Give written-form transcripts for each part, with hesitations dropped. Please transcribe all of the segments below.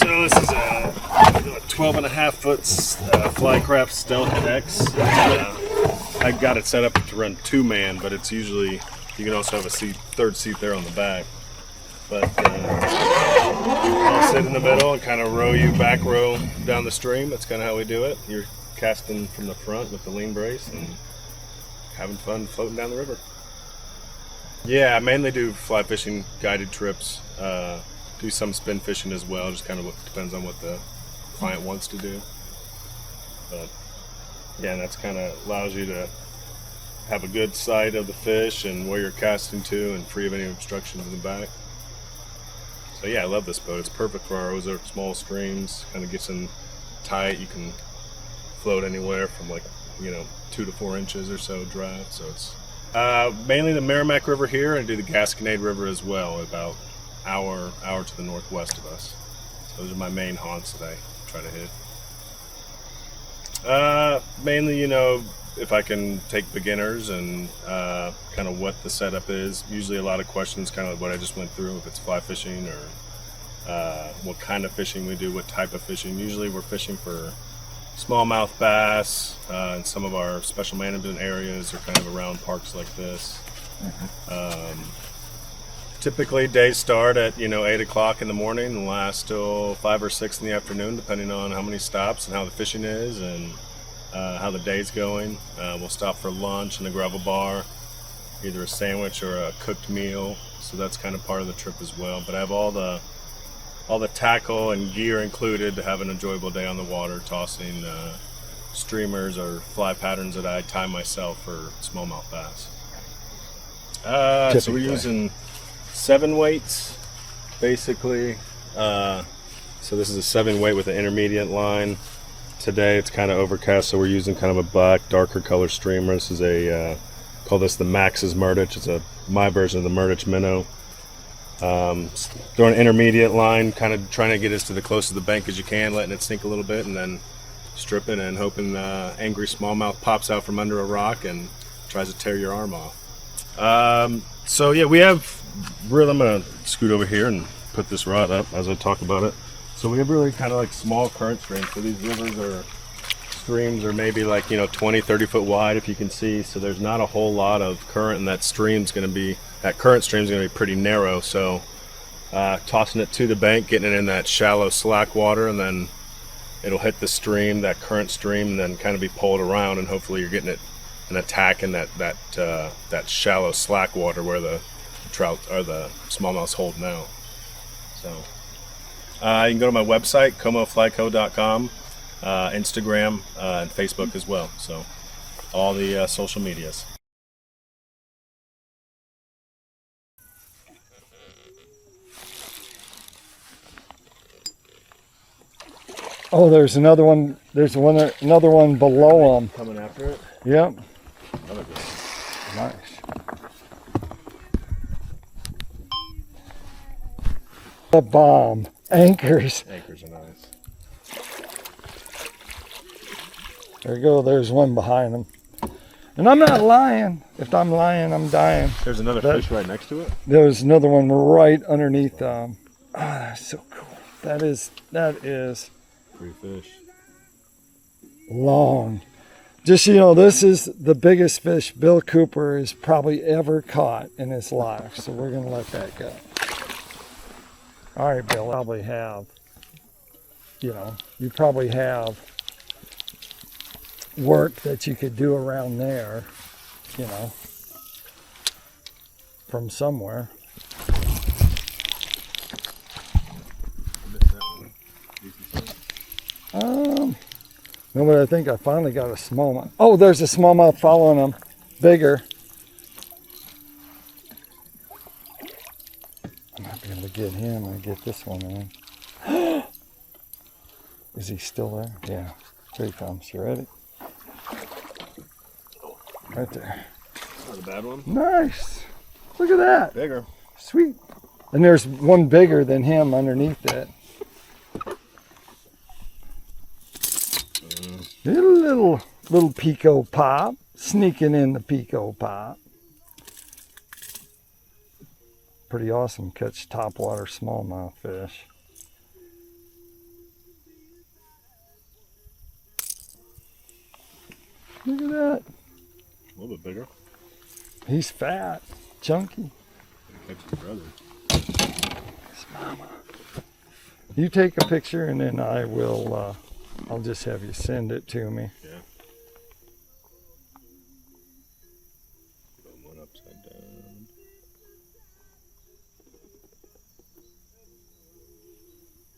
So this is a 12.5-foot Flycraft Stealth X. I got it set up to run 2-man, but it's usually, you can also have a third seat there on the back. But I'll sit in the middle and kind of back row down the stream. That's kind of how we do it. You're casting from the front with the lean brace and having fun floating down the river. Yeah, I mainly do fly fishing, guided trips. Do some spin fishing as well. Just kind of depends on what the client wants to do. But yeah, that's kind of allows you to have a good sight of the fish and where you're casting to, and free of any obstructions in the back. So yeah, I love this boat. It's perfect for our Ozark small streams. Kind of gets in tight. You can float anywhere from 2 to 4 inches or so draft. So it's mainly the Meramec River here, and I do the Gasconade River as well, about hour to the northwest of us. So those are my main haunts that I try to hit. Mainly, if I can take beginners and kind of what the setup is. Usually a lot of questions, kind of what I just went through, if it's fly fishing or what kind of fishing we do, what type of fishing. Usually we're fishing for smallmouth bass, and some of our special management areas are kind of around parks like this. Typically days start at 8 o'clock in the morning and last till 5 or 6 in the afternoon, depending on how many stops and how the fishing is and how the day's going. We'll stop for lunch in the gravel bar, either a sandwich or a cooked meal, so that's kind of part of the trip as well. But I have all the tackle and gear included to have an enjoyable day on the water, tossing streamers or fly patterns that I tie myself for smallmouth bass. So we're using 7 weights basically. So this is a 7 weight with an intermediate line. Today it's kind of overcast, so we're using kind of a black, darker color streamer. This is call this the Max's Murdich. It's my version of the Murdich Minnow. Throwing an intermediate line, kind of trying to get us to the close to the bank as you can, letting it sink a little bit, and then stripping and hoping angry smallmouth pops out from under a rock and tries to tear your arm off. So yeah, we have really, I'm going to scoot over here and put this rod up as I talk about it. So we have really kind of small current streams. So these streams are maybe 20, 30 foot wide, if you can see. So there's not a whole lot of current, and that current stream's going to be pretty narrow. So tossing it to the bank, getting it in that shallow slack water, and then it'll hit the stream, that current stream, and then kind of be pulled around, and hopefully you're getting it an attack in that shallow slack water where the trout or the smallmouths hold now. So you can go to my website, comoflyco.com, Instagram, and Facebook as well. So all the social medias. Oh, there's another one. There's another one below them. Coming after it? Yep. Nice. The bomb. Anchors. Anchors are nice. There you go. There's one behind them. And I'm not lying. If I'm lying, I'm dying. There's another fish right next to it? There's another one right underneath. Oh, that's so cool. That is Pretty fish. Long. Just this is the biggest fish Bill Cooper has probably ever caught in his life. So we're going to let that go. All right, Bill, probably have, you probably have work that you could do around there, from somewhere. No, but I think I finally got a smallmouth. Oh, there's a smallmouth following them, bigger. I might be able to get him and get this one in. Is he still there? Yeah, here he comes. You ready? Right there. Not a bad one. Nice. Look at that. Bigger. Sweet. And there's one bigger than him underneath that. Little Pico pop, sneaking in the Pico pop. Pretty awesome catch topwater smallmouth fish. Look at that. A little bit bigger. He's fat, chunky. Catch his brother. His mama. You take a picture and then I will, I'll just have you send it to me. Yeah. Put one upside down.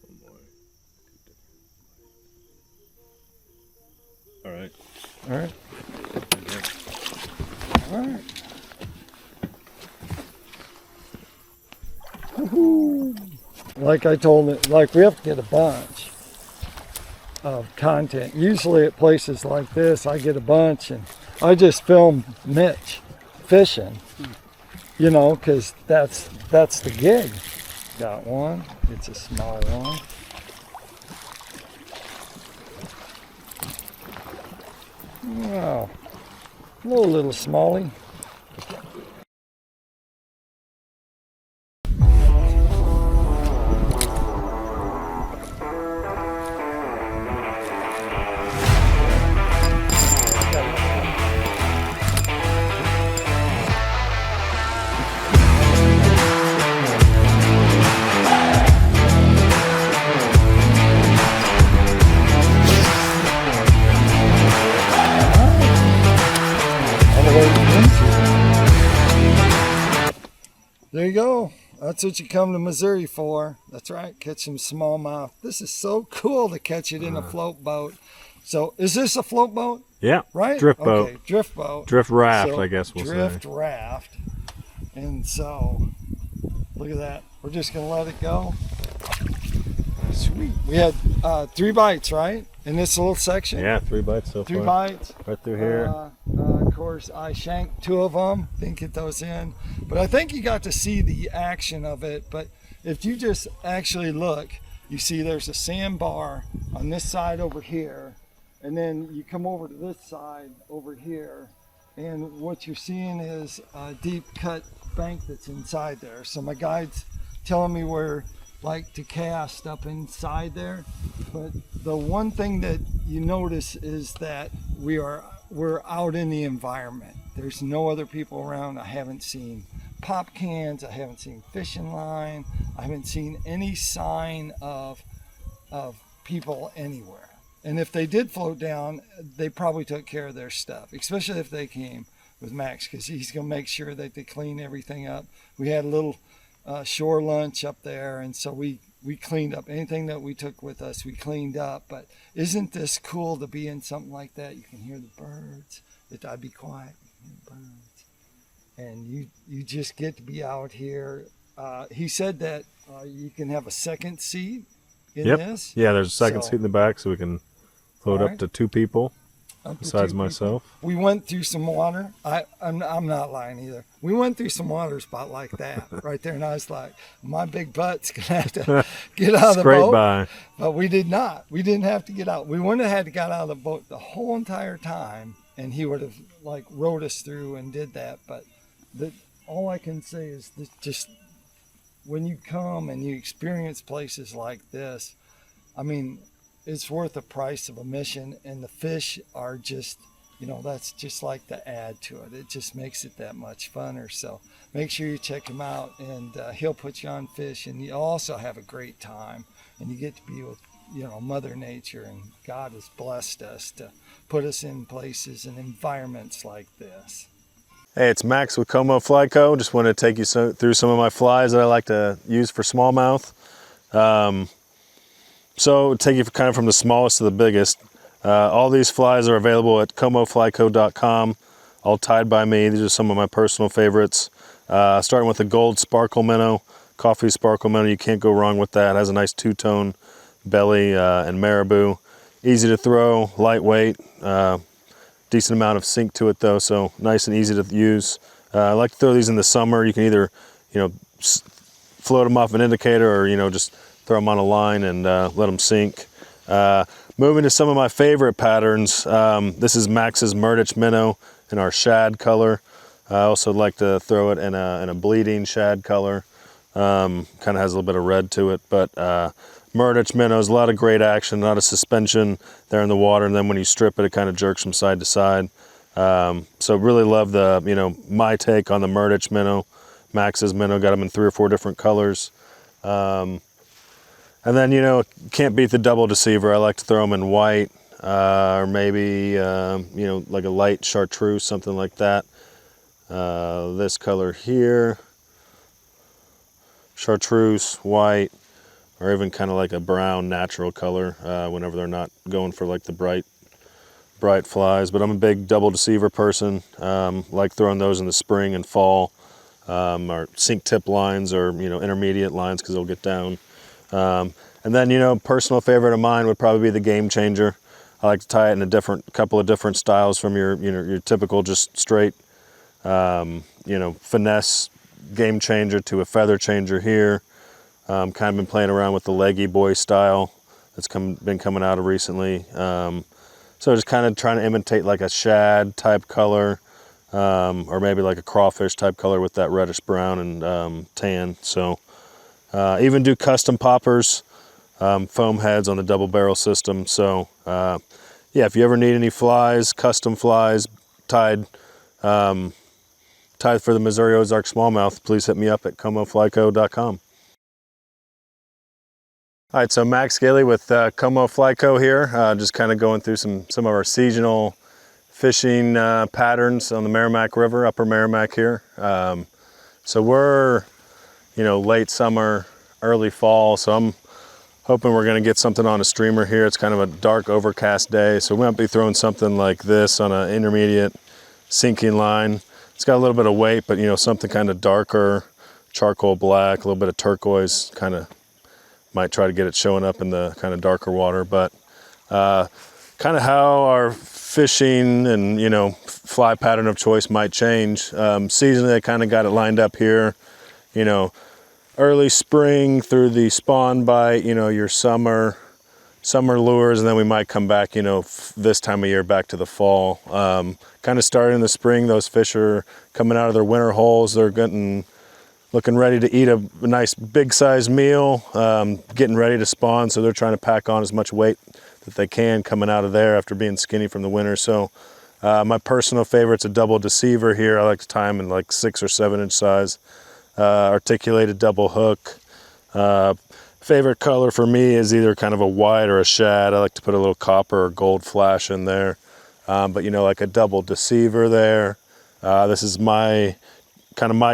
One more. All right. All right. All right. Woo-hoo. Like I told it, like we have to get a bunch of content. Usually at places like this, I get a bunch and I just film Mitch fishing, you know, because that's the gig. Got one. It's a small one. Wow. Hello, little smallie. There you go. That's what you come to Missouri for. That's right, catch some smallmouth. This is so cool to catch it in a float boat. So is this a float boat? Yeah. Right? Drift boat. Okay, drift boat. Drift raft, So, I guess we'll say. drift raft. And so, look at that. We're just going to let it go. Sweet. We had 3 bites, right? In this little section? Yeah, 3 bites so 3 far. bites. Right through here. Of course, I shanked 2 of them. Didn't get those in. But I think you got to see the action of it. But if you just actually look, you see there's a sandbar on this side over here. And then you come over to this side over here. And what you're seeing is a deep cut bank that's inside there. So my guide's telling me where like to cast up inside there. But the one thing that you notice is that we're out in the environment. There's no other people around. I haven't seen pop cans. I haven't seen fishing line. I haven't seen any sign of people anywhere. And if they did float down, they probably took care of their stuff, especially if they came with Max, because he's going to make sure that they clean everything up. We had a little shore lunch up there, and so we cleaned up anything that we took with us. We cleaned up. But isn't this cool to be in something like that? You can hear the birds. I'd be quiet. You can hear the birds, and you just get to be out here. He said that you can have a second seat in this. Yeah, there's a second seat in the back, so we can float up to 2 people besides myself. We went through some water. I'm not lying either. We went through some water spot like that right there, and I was like, my big butt's gonna have to get out of the boat. By. But we did not. We didn't have to get out. We wouldn't have had to get out of the boat the whole entire time, and he would have like rowed us through and did that. But all I can say is that just when you come and you experience places like this, I mean, it's worth the price of admission, and the fish are just, you know, that's just like the add to it. It just makes it that much funner. So make sure you check him out, and he'll put you on fish, and you also have a great time, and you get to be with, you know, Mother Nature, and God has blessed us to put us in places and environments like this. Hey, it's Max with Como Fly Co. Just wanted to take you through some of my flies that I like to use for smallmouth. So take you kind of from the smallest to the biggest. All these flies are available at comoflyco.com, all tied by me. These are some of my personal favorites. Starting with the gold sparkle minnow, coffee sparkle minnow. You can't go wrong with that. It has a nice 2-tone belly and marabou. Easy to throw, lightweight, decent amount of sink to it though, so nice and easy to use. I like to throw these in the summer. You can either, you know, float them off an indicator, or, you know, just throw them on a line and let them sink. Moving to some of my favorite patterns, this is Max's Murdich minnow in our shad color. I also like to throw it in a bleeding shad color. Kind of has a little bit of red to it, but Murdich minnows, a lot of great action, a lot of suspension there in the water, and then when you strip it, it kind of jerks from side to side. So really love the, my take on the Murdich minnow, Max's minnow. Got them in 3 or 4 different colors. And then, can't beat the double deceiver. I like to throw them in white, or maybe, like a light chartreuse, something like that. This color here, chartreuse, white, or even kind of like a brown natural color whenever they're not going for like the bright flies. But I'm a big double deceiver person. Like throwing those in the spring and fall, or sink tip lines, or intermediate lines, because they'll get down. And then personal favorite of mine would probably be the Game Changer. I like to tie it in a couple of different styles, from your typical just straight finesse Game Changer to a feather changer here. Kind of been playing around with the leggy boy style that's been coming out of recently. So just kind of trying to imitate like a shad type color, or maybe like a crawfish type color with that reddish brown and tan. So even do custom poppers, foam heads on the double barrel system. So yeah, if you ever need any flies, custom flies tied for the Missouri Ozark smallmouth, please hit me up at comoflyco.com. All right, so Max Gailey with Como Flyco here, just kind of going through some of our seasonal fishing patterns on the Meramec River, upper Meramec here. So we're, late summer, early fall, so I'm hoping we're gonna get something on a streamer here. It's kind of a dark, overcast day, so we might be throwing something like this on an intermediate sinking line. It's got a little bit of weight, but something kind of darker, charcoal black, a little bit of turquoise, kind of might try to get it showing up in the kind of darker water. But kind of how our fishing and fly pattern of choice might change. Seasonally, I kind of got it lined up here, early spring through the spawn bite, your summer lures, and then we might come back, this time of year back to the fall. Kind of starting in the spring, those fish are coming out of their winter holes. They're looking ready to eat a nice big size meal, getting ready to spawn, so they're trying to pack on as much weight that they can coming out of there after being skinny from the winter. So my personal favorite's a double deceiver here. I like to tie them in like 6 or 7 inch size, articulated double hook. Favorite color for me is either kind of a white or a shad. I like to put a little copper or gold flash in there, but like a double deceiver there. This is my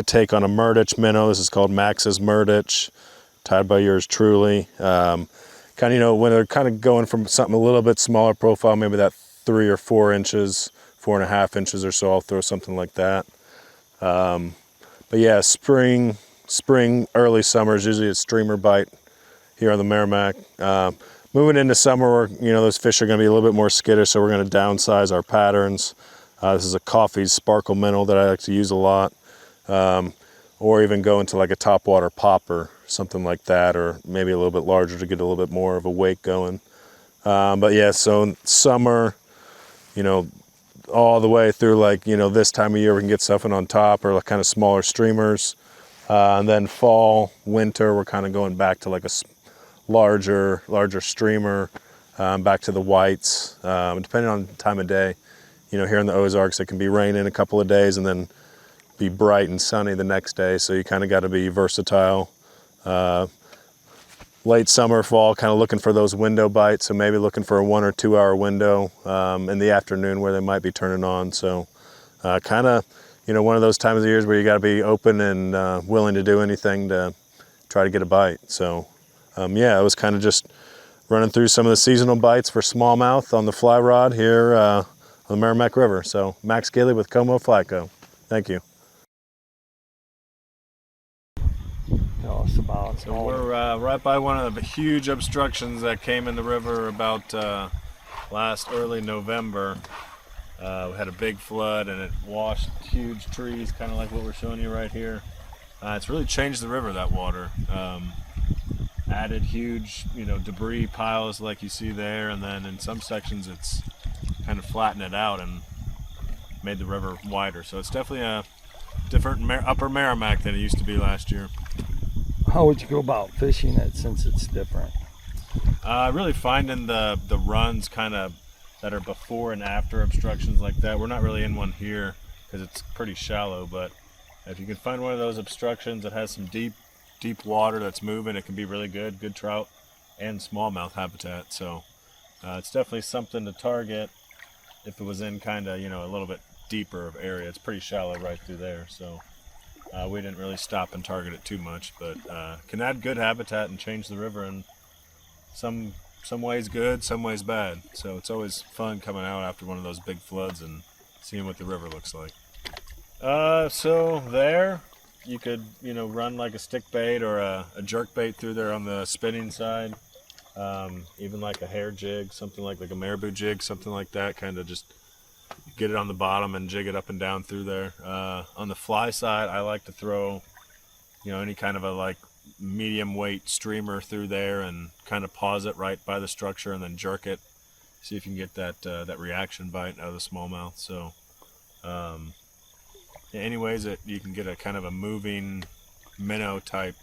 take on a Murdich minnow. This is called Max's Murdich, tied by yours truly. When they're kind of going from something a little bit smaller profile, maybe that 3 or 4 inches, 4.5 inches or so, I'll throw something like that. But yeah, spring, early summer is usually a streamer bite here on the Meramec. Moving into summer, those fish are going to be a little bit more skittish, so we're going to downsize our patterns. This is a Coffee's Sparkle minnow that I like to use a lot. Or even go into like a topwater popper, something like that, or maybe a little bit larger to get a little bit more of a wake going. But yeah, so summer, all the way through this time of year, we can get something on top or like kind of smaller streamers. And then fall, winter, we're kind of going back to like a larger streamer, back to the whites, depending on the time of day. Here in the Ozarks, it can be raining a couple of days and then be bright and sunny the next day, so you kind of got to be versatile. Late summer, fall, kind of looking for those window bites, so maybe looking for a 1 or 2 hour window in the afternoon where they might be turning on. So kind of, one of those times of years where you got to be open and willing to do anything to try to get a bite. So yeah, it was kind of just running through some of the seasonal bites for smallmouth on the fly rod here on the Meramec River. So Max Gailey with Como Flyco. Thank you. Tell us about. So we're right by one of the huge obstructions that came in the river about last early November. We had a big flood and it washed huge trees, kind of like what we're showing you right here. It's really changed the river, that water. Added huge, debris piles like you see there, and then in some sections it's kind of flattened it out and made the river wider. So it's definitely a different upper Meramec than it used to be last year. How would you go about fishing it since it's different? Really finding the runs kind of that are before and after obstructions like that. We're not really in one here because it's pretty shallow, but if you can find one of those obstructions that has some deep water that's moving, it can be really good trout and smallmouth habitat. So it's definitely something to target if it was in kind of, a little bit deeper of area. It's pretty shallow right through there, so we didn't really stop and target it too much, but can add good habitat and change the river in some ways good, some ways bad. So it's always fun coming out after one of those big floods and seeing what the river looks like. So there you could run like a stick bait or a jerk bait through there on the spinning side, even like a hair jig, something like a marabou jig, something like that, kind of just get it on the bottom and jig it up and down through there. On the fly side, I like to throw any kind of a medium weight streamer through there and kind of pause it right by the structure and then jerk it, see if you can get that reaction bite out of the smallmouth. So anyways, you can get a kind of a moving minnow type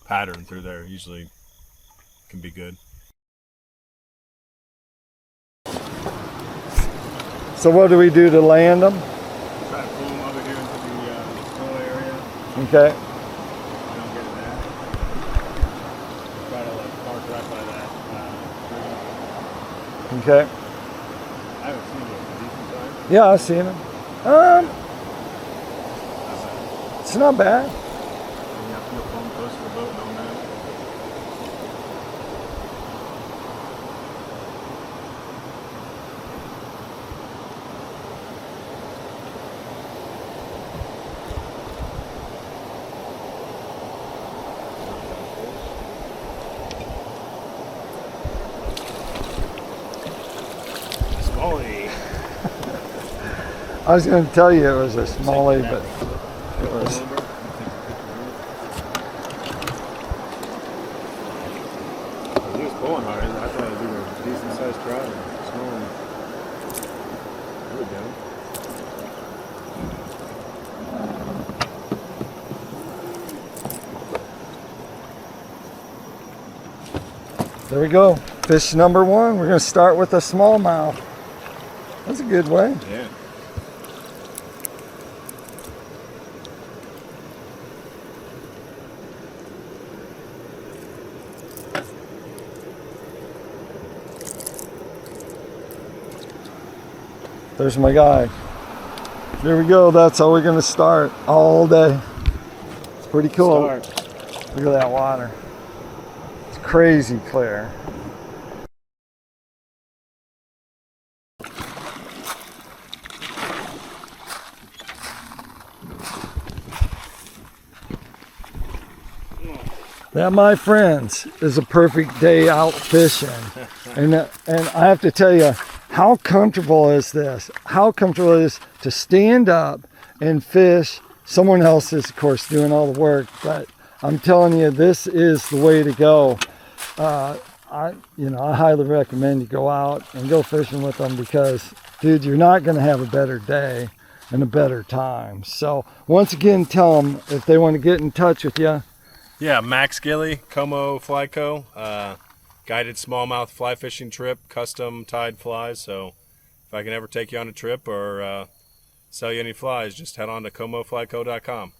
pattern through there. Usually can be good. So what do we do to land them? Try to pull them over here into the flow area. Okay. I don't get that. Try to park right by that tree. Okay. I haven't seen it a decent time. Yeah, I've seen them. It's not bad. You have to go home close to the boat and all that. Smallie. I was going to tell you it was a smallie, but it was. He was pulling hard. I thought it was either a decent sized trout or small one. There we go. There we go. Fish number one. We're going to start with a smallmouth. That's a good way. Yeah. There's my guy. There we go. That's how we're going to start all day. It's pretty cool. Start. Look at that water. It's crazy clear. That, my friends, is a perfect day out fishing. And I have to tell you, how comfortable is this? How comfortable it is to stand up and fish. Someone else is, of course, doing all the work, but I'm telling you, this is the way to go. I highly recommend you go out and go fishing with them because, dude, you're not going to have a better day and a better time. So once again, tell them if they want to get in touch with you. Yeah, Max Gilly, Como Fly Co. Guided smallmouth fly fishing trip, custom tied flies. So if I can ever take you on a trip or sell you any flies, just head on to comoflyco.com.